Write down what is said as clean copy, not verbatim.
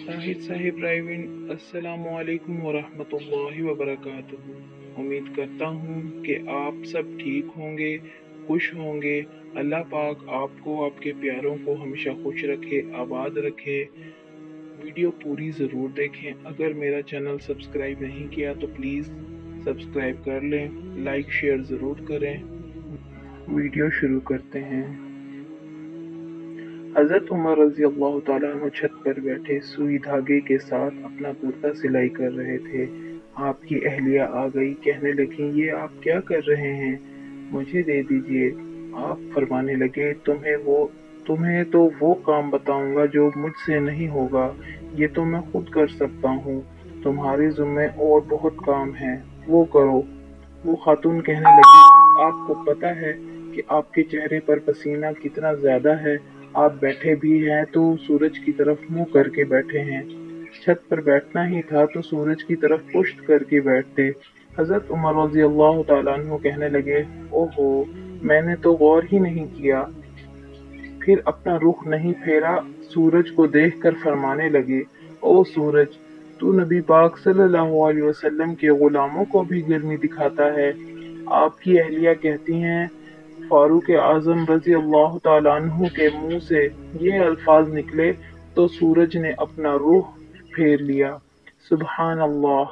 ताहिर साहिब राइविन अस्सलामु अलैकुम वरहमतुल्लाहि वबरकातुहू। उम्मीद करता हूँ कि आप सब ठीक होंगे, खुश होंगे। अल्लाह पाक आपको, आपके प्यारों को हमेशा खुश रखे, आबाद रखे। वीडियो पूरी ज़रूर देखें। अगर मेरा चैनल सब्सक्राइब नहीं किया तो प्लीज़ सब्सक्राइब कर लें, लाइक शेयर ज़रूर करें। वीडियो शुरू करते हैं। हज़रत उमर रज़ी अल्लाह तआला अन्हु छत पर बैठे सुई धागे के साथ अपना कुर्ता सिलाई कर रहे थे। आपकी अहलिया आ गई, कहने लगी, ये आप क्या कर रहे हैं? मुझे दे दीजिए। आप फरमाने लगे, तुम्हें तो वो काम बताऊंगा जो मुझसे नहीं होगा। ये तो मैं खुद कर सकता हूँ। तुम्हारे ज़िम्मे और बहुत काम है, वो करो। वो खातून कहने लगी, आपको पता है कि आपके चेहरे पर पसीना कितना ज्यादा है? आप बैठे भी हैं तो सूरज की तरफ मुंह करके बैठे हैं। छत पर बैठना ही था तो सूरज की तरफ पुश्त करके बैठते। हजरत उमर रज़ी अल्लाह तआला अन्हु कहने लगे, ओहो, मैंने तो गौर ही नहीं किया। फिर अपना रुख नहीं फेरा, सूरज को देखकर फरमाने लगे, ओ सूरज, तू नबी पाक सल्लल्लाहु अलैहि वसल्लम के गुलामों को भी गर्मी दिखाता है। आपकी अहलिया कहती हैं, फारूक आजम रजी अल्लाह तआला अन्हु के मुंह से ये अल्फाज निकले तो सूरज ने अपना रुख फेर लिया। सुबहान अल्लाह।